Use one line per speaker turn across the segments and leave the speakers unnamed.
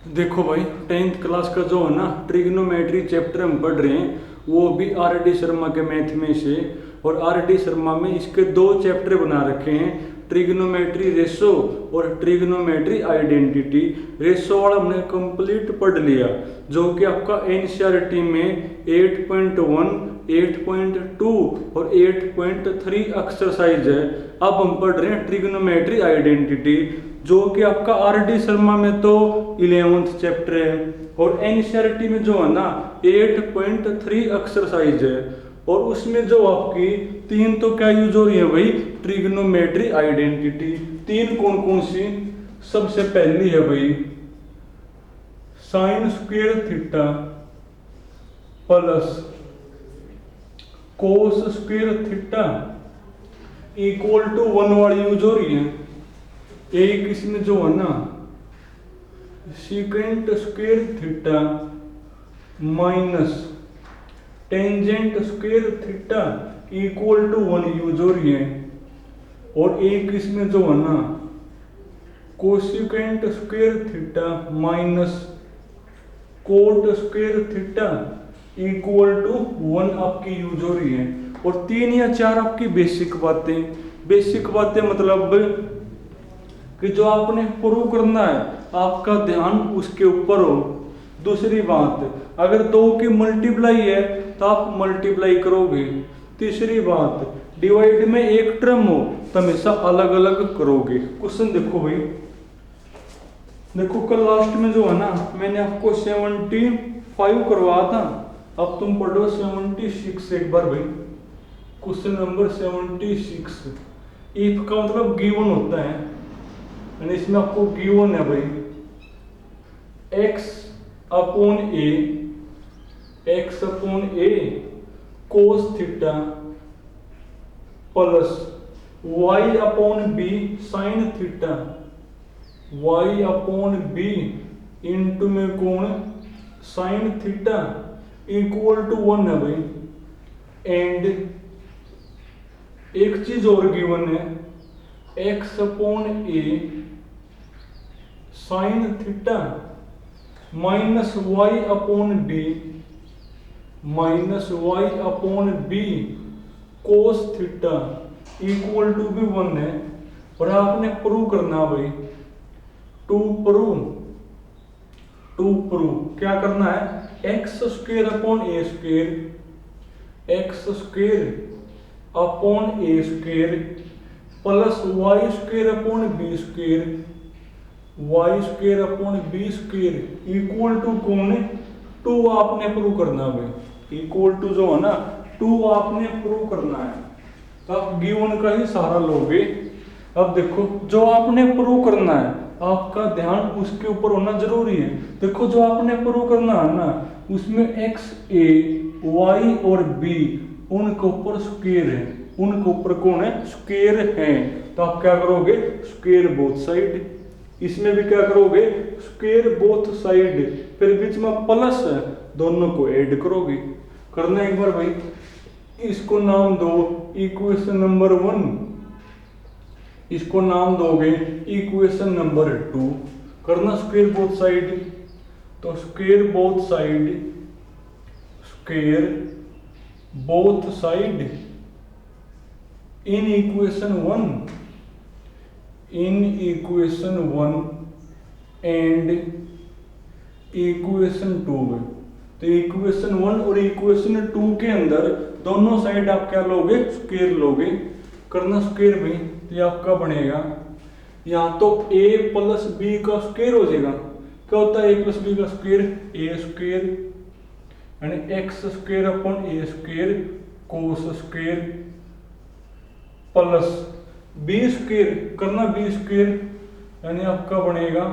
देखो भाई, 10th class का जो है ना ट्रिग्नोमेट्री चैप्टर हम पढ़ रहे हैं, वो भी आर डी शर्मा के मैथ में से। और आर डी शर्मा में इसके दो चैप्टर बना रखे हैं, ट्रिग्नोमेट्री रेशो और ट्रिग्नोमेट्री आइडेंटिटी। रेशो वाला हमने कंप्लीट पढ़ लिया, जो कि आपका एनसीईआरटी में 8.1, 8.2 और 8.3 एक्सरसाइज है। अब हम पढ़ रहे हैं ट्रिग्नोमेट्री आइडेंटिटी, जो कि आपका आर डी शर्मा में तो 11th चैप्टर है, और एनसीईआरटी में जो है ना 8.3 एक्सरसाइज है। और उसमें जो आपकी तीन तो क्या यूज हो रही है भाई, ट्रिग्नोमेट्री आइडेंटिटी। तीन कौन कौन सी? सबसे पहली है भाई sine square theta plus cos square theta equal to 1 वाली यूज हो रही है। एक इसमें जो है ना secant square theta minus tangent square theta equal to 1 use हो रही है। और एक इसमें जो है ना cosecant square theta minus cot square theta equal to 1 आपकी यूज हो रही है। और 3 या 4 आपकी बेसिक बातें मतलब कि जो आपने प्रूव करना है आपका ध्यान उसके ऊपर हो। दूसरी बात, अगर 2 की मल्टीप्लाई है तो आप मल्टीप्लाई करोगे। तीसरी बात, डिवाइड में एक टर्म हो तो हमेशा अलग अलग करोगे। क्वेश्चन देखो भाई, देखो कल लास्ट में जो है ना मैंने आपको 75 करवाया था, अब तुम पढ़ो 76 एक बार भाई। Question number 76। इफ का मतलब गिवन होता है, यानी इसमें आपको गिवन है भाई x upon a cos theta plus y upon b sine theta, y upon b into में कोण साइन थीटा इक्वल टू 1 है भाई। एंड एक चीज और गिवन है, x upon A sine theta minus Y upon B cos theta equal to भी 1 है। और आपने प्रूव करना भाई, टू प्रूव क्या करना है, X square upon A square plus Y square upon B square equal to कौन है, 2 आपने प्रूव करना भाई। इक्वल टू जो है ना 2 आपने प्रूव करना है, तो आप गिवन का ही सहारा लोगे। अब देखो जो आपने प्रूव करना है आपका ध्यान उसके ऊपर होना जरूरी है। देखो जो आपने प्रूव करना है ना उसमें एक्स ए वाई और बी उनके ऊपर स्क्वायर है, उनके ऊपर कौन है, स्क्वायर है। तो आप क्या करोगे, स्क्वायर बोथ साइड। इसमें भी क्या करोगे, स्क्वायर बोथ साइड, फिर बीच में प्लस है, दोनों को ऐड करोगे। करना एक बार भाई, इसको नाम दो इक्वेशन नंबर 1, इसको नाम दोगे इक्वेशन नंबर 2। करना स्क्वायर बोथ साइड, तो square both side in equation 1 and equation 2। तो इक्वेशन 1 और इक्वेशन 2 के अंदर दोनों साइड आप क्या लोगे, स्क्वायर लोगे। करना स्क्वायर में, तो ये आपका बनेगा यहाँ तो a प्लस बी का स्क्वायर हो जाएगा। क्या होता है a प्लस बी का स्क्वायर, ए स्क्वायर, यानी x square upon a square cos square plus b square, करना बी स्क्वायर, यानी आपका बनेगा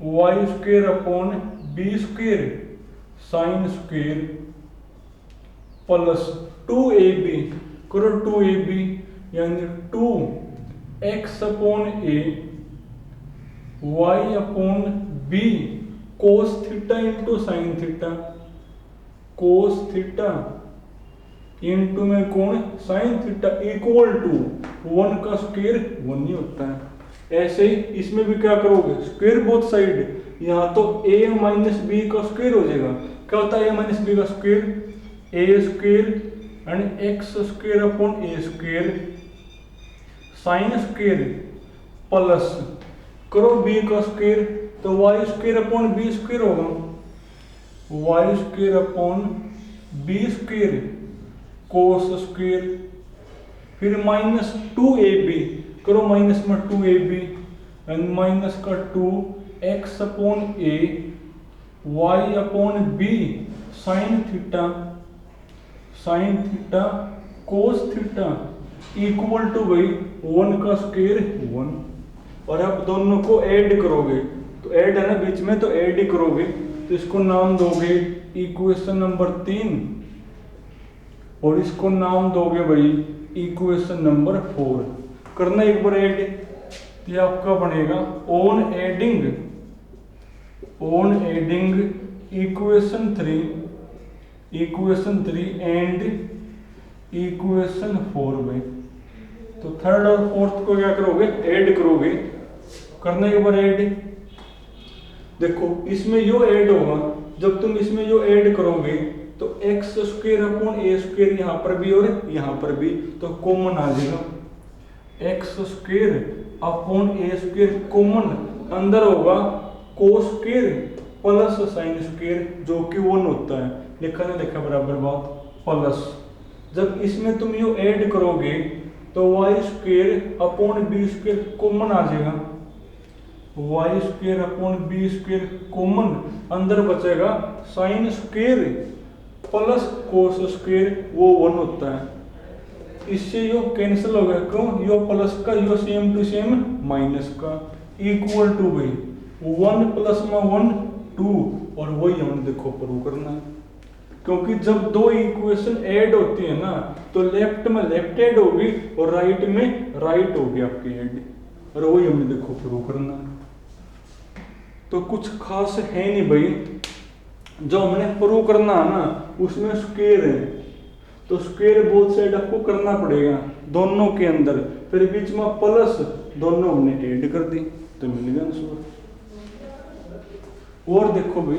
y square upon b square sine square plus 2ab, करो 2ab यानी 2x upon a y upon B cos theta into sine theta, cos theta into में कौन, sine theta equal to 1 का square 1 ही होता है। ऐसे ही इसमें भी क्या करोगे, स्क्वायर बोथ साइड, यहाँ तो a माइनस बी का स्क्वायर हो जाएगा। क्या होता है a माइनस बी का square? A square and x square upon a square sine square plus करो b का स्क्वायर तो y square upon b square होगा, y square upon b square cos square, फिर माइनस 2ab करो minus में 2ab and minus का 2x अपॉन a y अपॉन b sine theta cos theta equal to भाई 1 का स्क्वायर 1। और आप दोनों को ऐड करोगे तो ऐड है ना बीच में, तो ऐड ही करोगे तो इसको नाम दोगे इक्वेशन नंबर 3 और इसको नाम दोगे भाई इक्वेशन नंबर 4। करना एक बार ऐड, ये आपका बनेगा on adding equation 3 and equation 4 में। तो थर्ड और फोर्थ को क्या करोगे? ऐड करोगे। करना एक बार ऐड। देखो इसमें यो ऐड होगा, जब तुम इसमें यो ऐड करोगे तो x square upon a square यहाँ पर भी और यहाँ पर भी तो कॉमन आ जाएगा। X square upon a square common, अंदर होगा कोस स्क्वायर प्लस साइन स्क्वायर जो कि 1 होता है। लिखा ना लिखा बराबर बात प्लस। जब इसमें तुम यो ऐड करोगे तो y square upon b square common आ जाएगा, y square upon b square common, अंदर बचेगा sine square plus cos square वो 1 होता है। इससे यो कैंसिल हो गया, क्यों? यो प्लस का यो सेम टू सेम माइनस का इक्वल टू भाई 1 प्लस में 1 2 और वही हमने देखो प्रूव करना है। क्योंकि जब दो इक्वेशन ऐड होती है ना तो लेफ्ट में लेफ्ट ऐड होगी और राइट में राइट होगी आपकी ऐड, और वही हमने देखो प्रूव करना है। तो कुछ खास है नहीं भाई, जो हमने प्रूव करना है ना उसमें स्क्वायर है तो स्क्वायर बोथ साइड आपको करना पड़ेगा दोनों के अंदर, फिर बीच में प्लस, दोनों हमने ऐड कर दी तो मिल गया आंसर। और देखो भाई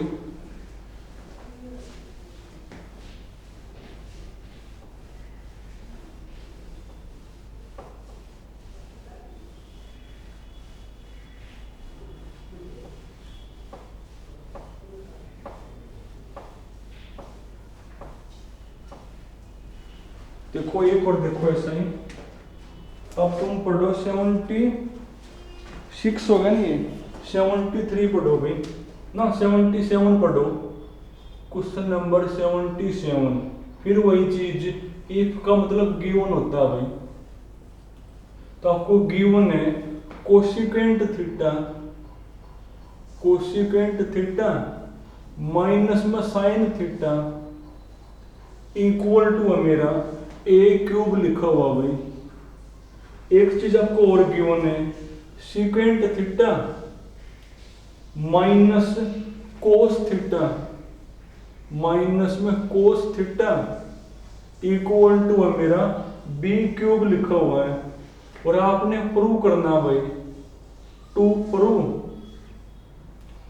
देखो एक और देखो ऐसा ही। अब तुम पढ़ो 76 हो गया ना, ये 73 पढ़ो भाई ना, 77 पढ़ो, क्वेश्चन नंबर 77। फिर वही चीज, इफ का मतलब गिवन होता है भाई, तो आपको गिवन है कोसिकेंट थीटा माइनस में साइन थीटा इक्वल टू है मेरा a क्यूब लिखा हुआ भाई। एक चीज आपको और गिवन है secant theta minus cos theta minus में कोस थीटा इक्वल टू है मेरा b क्यूब लिखा हुआ है। और आपने प्रूव करना भाई, टू प्रूव,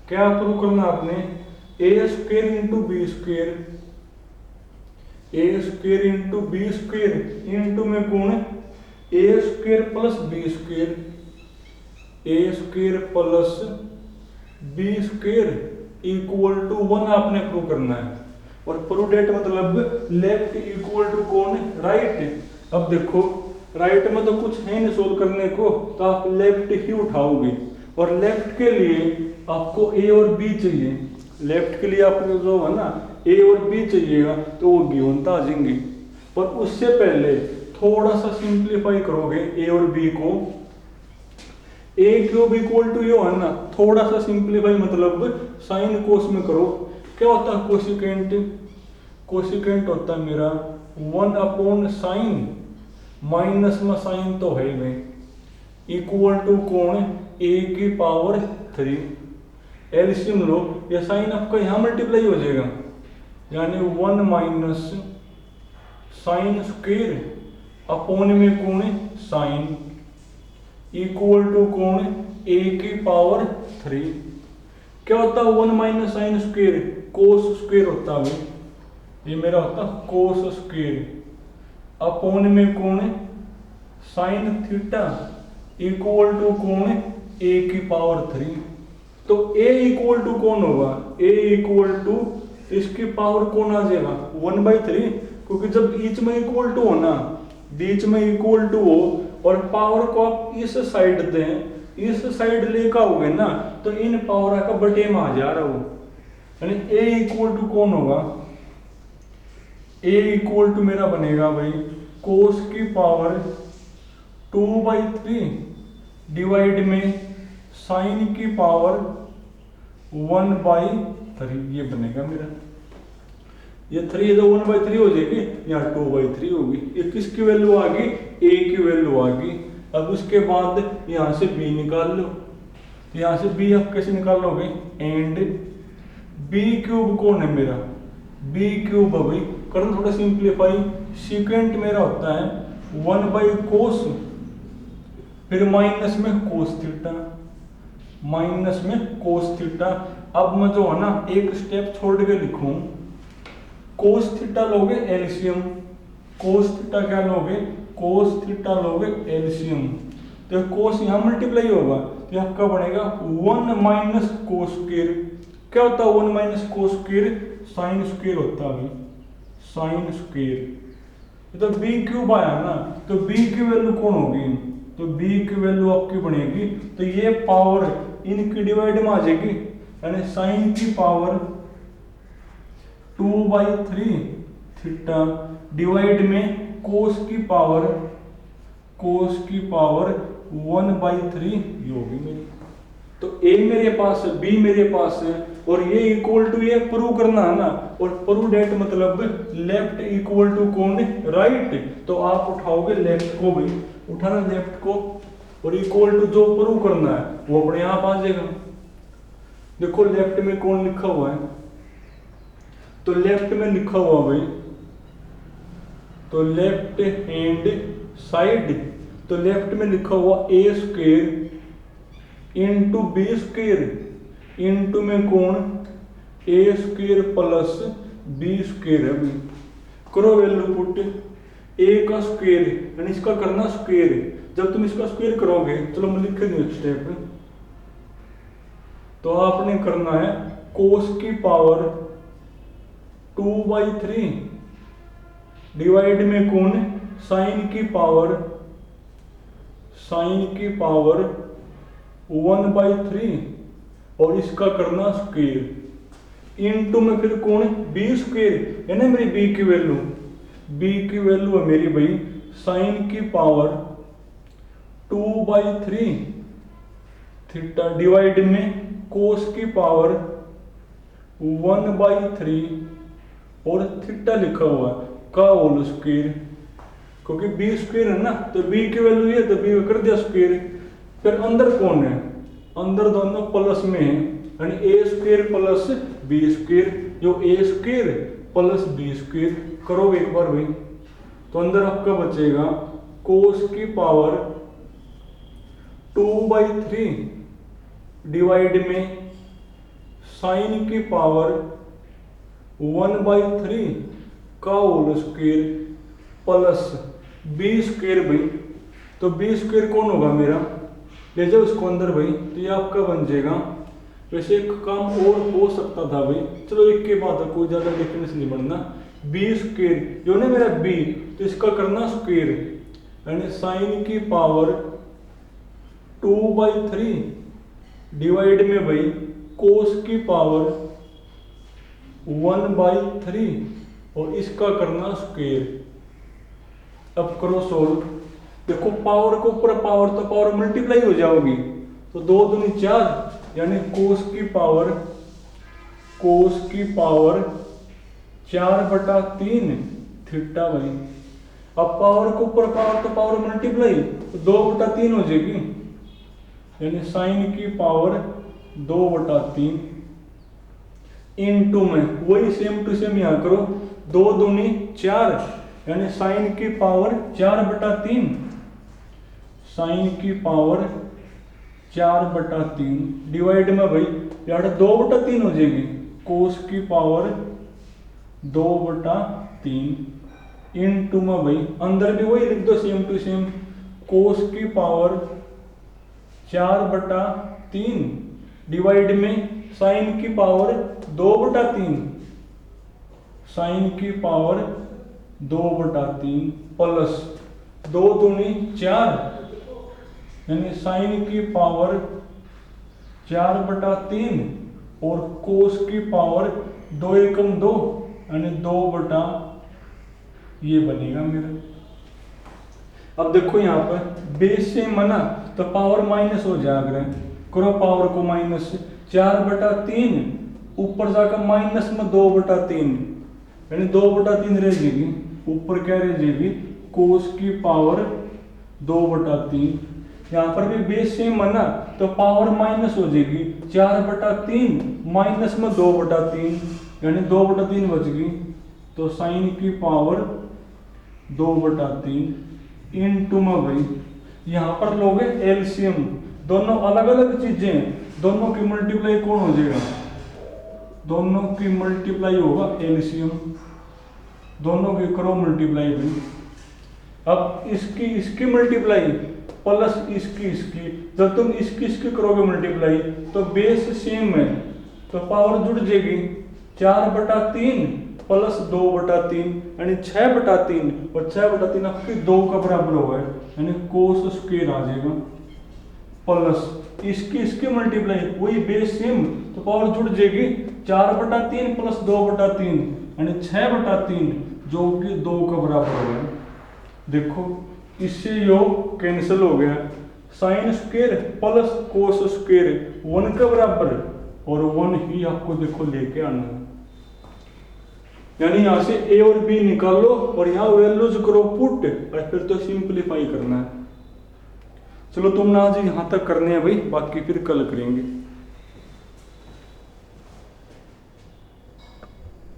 क्या प्रूव करना आपने? a square into b square, a square into b square into में कौन है a square plus b square, a square plus b square equal to 1 आपने प्रूव करना है। और प्रूडेट मतलब लेफ्ट इक्वल टू कौन है? राइट। अब देखो राइट में तो कुछ है नहीं सोल्व करने को, तो आप लेफ्ट ही उठाओगे और लेफ्ट के लिए आपको ए और बी चाहिए। लेफ्ट के लिए आपको जो है ना ए और बी चाहिएगा तो वो गिवन आ जाएंगे। पर उससे पहले थोड़ा सा सिंप्लीफाई करोगे ए और बी को, ए क्यूब इक्वल टू यो है ना, थोड़ा सा सिंप्लीफाई मतलब साइन कोस में करो। क्या होता है कोसिकेंट होता है मेरा 1 अपॉन साइन, माइनस में साइन तो है भाई, इक्वल टू कौन? ए की पावर 3। एलसीएम लो, ये साइन आपका यहां मल्टीप्लाई हो जाएगा, यानी 1 माइनस साइन स्क्वायर अपॉन में कौन है? साइन इक्वल टू कौन? ए की पावर 3। क्या होता है 1 minus sine square, cos square होता है भाई, ये मेरा होता कोस स्क्वेयर अपॉन में कौन है साइन थीटा इक्वल टू कौन है ए की पावर 3। तो a इक्वल टू कौन होगा, a इक्वल टू इसकी पावर कौन आ जाएगा 1/3, क्योंकि जब बीच में इक्वल टू हो ना, बीच में इक्वल टू हो और पावर को आप इस साइड दें, इस साइड लेकर आओगे ना, तो इन पावर का बटे में आ जा रहा हो, यानी a इक्वल टू कौन होगा, a इक्वल टू मेरा बनेगा भाई कोस की पावर 2/3 डिवाइड में साइन की पावर 1/3, ये बनेगा मेरा, ये 3 तो 1/3 हो जाएगी, यहाँ 2/3 होगी, ये किसकी वैल्यू आ गई a की वैल्यू आ गई। अब उसके बाद यहाँ से b निकाल लो, यहाँ से b आप कैसे निकालोगे, एंड b क्यूब कौन है मेरा, b क्यूब भाई करना थोड़ा सिंप्लीफाई, सेकेंड मेरा होता है 1/cos, फिर माइनस में कोस थीटा, माइनस में कोस थीटा। अब मैं जो है ना एक स्टेप छोड़ के लिखूं, कोस थीटा लोगे एलसीएम, कोस थीटा क्या लोगे, कोस थीटा लोगे एलसीएम, तो कोस यहाँ मल्टीप्लाई होगा, तो यहाँ क्या बनेगा 1 माइनस कोस स्क्वायर, क्या होता है 1 minus cos square, sine square होता है, साइन स्क्वायर। तो b क्यूब आया ना, तो b की वैल्यू कौन होगी, तो b की वैल्यू आपकी बनेगी, तो ये पावर इनकी डिवाइड में आ जाएगी, यानी साइन की पावर 2/3 थीटा डिवाइड में कोस की पावर 1/3 ये होगी मेरी। तो a मेरे पास है, b मेरे पास है, और ये इक्वल टू ये प्रूव करना है ना, और प्रूव डेट मतलब लेफ्ट इक्वल टू कौन है राइट, तो आप उठाओगे लेफ्ट को भी, उठाना लेफ्ट को, और इक्वल टू जो प्रूव करना है वो अपने आप आ जाएगा। देखो लेफ्ट में कौन लिखा हुआ है, तो लेफ्ट में लिखा हुआ भाई, तो लेफ्ट हैंड साइड, तो लेफ्ट में लिखा हुआ a square into b square into में कौन a square plus b square है भाई, करो वैल्यू पुट, a का स्क्वायर यानी इसका करना स्क्वायर, जब तुम इसका स्क्वायर करोगे, चलो मैं लिख दूं एक स्टेप, तो आपने करना है कोस की पावर 2/3 डिवाइड में कौन साइन की पावर 1/3 और इसका करना स्क्वायर इनटू में फिर कौन b स्क्वायर है ना, मेरी b की वैल्यू है मेरी भाई साइन की पावर 2/3 थीटा डिवाइड में कोस की पावर 1/3 और थीटा लिखा हुआ है का होल स्क्वायर, क्योंकि b स्क्वायर है ना, तो b की वैल्यू ये, तो b कर दिया स्क्वायर। फिर अंदर कौन है, अंदर दोनों प्लस में है, यानी a square plus b square, जो a square plus b square करो एक बार भाई, तो अंदर आपका बचेगा कोस की पावर 2/3 डिवाइड में साइन की पावर 1/3 का whole square plus b square भाई, तो b स्क्वायर कौन होगा मेरा, ले जाओ इसको अंदर भाई, तो ये आपका बन जाएगा। वैसे एक काम और हो सकता था भाई, चलो एक के बाद कोई ज्यादा डिफरेंस नहीं बनना, b स्क्वायर जो ना मेरा b, तो इसका करना स्क्वायर, यानी साइन की पावर 2/3 डिवाइड में भाई कोस की पावर 1/3 और इसका करना स्क्वायर। अब करो सोल्व, देखो पावर को ऊपर पावर, तो पावर मल्टीप्लाई हो जाओगी, तो 2 दूनी 4 यानी कोस की पावर 4/3 थीटा भाई। अब पावर को ऊपर पावर, तो पावर मल्टीप्लाई, तो 2/3 हो जाएगी, यानी साइन की पावर 2/3 इनटू में वही सेम टू सेम यहाँ करो, 2 दूनी 4 यानी साइन की पावर 4/3, साइन की पावर 4/3 डिवाइड में भाई यार 2/3 हो जाएगी, कोस की पावर 2/3 इनटू में भाई अंदर भी वही लिख दो सेम टू सेम, कोस की पावर 4/3 डिवाइड में साइन की पावर 2/3, साइन की पावर 2/3 प्लस 2 दूनी 4 यानी साइन की पावर 4/3 और कोस की पावर 2 एकम 2 यानी 2 ये बनेगा मेरा। अब देखो यहाँ पर बेस से मना तो पावर माइनस हो जाएगा, करो पावर को माइनस, 4/3 ऊपर जाकर माइनस में 2/3 यानी 2/3 रह जाएगी, ऊपर क्या रह जाएगी कोस की पावर 2/3। यहाँ पर भी बेस सेम है ना तो पावर माइनस हो जाएगी, 4/3 माइनस में 2/3 यानी 2/3 बच गई, तो साइन की पावर 2/3 इनटू में भाई यहाँ पर लोग एलसीएम, दोनों अलग अलग चीजें हैं, दोनों की मल्टीप्लाई कौन हो जाएगा, दोनों की मल्टीप्लाई होगा एलसीएम, दोनों की करो मल्टीप्लाई भाई। अब इसकी इसकी मल्टीप्लाई प्लस इसकी, जब तुम इसकी करोगे मल्टीप्लाई तो बेस सेम है तो पावर जुड़ जाएगी, 4/3 प्लस 2/3 यानी 6/3 और 6/3 आपकी 2 का बराबर होगा यानी कोस स्क्वायर आ जाएगा, प्लस इसकी मल्टीप्लाई वही बेस सेम तो पावर जुड़ जाएगी, 4/3 प्लस 2/3 यानी 6/3 जो कि 2 का बराबर होगा। देखो इससे योग कैंसिल हो गया, sign square plus cos square 1 के बराबर और 1 ही आपको देखो लेके आना है, यानी यहां से ए और बी निकाल लो और यहां वैल्यूज करो पुट और फिर तो सिंपलीफाई करना है। चलो तुम ना आज यहां तक करने हैं भाई, बाकी फिर कल करेंगे।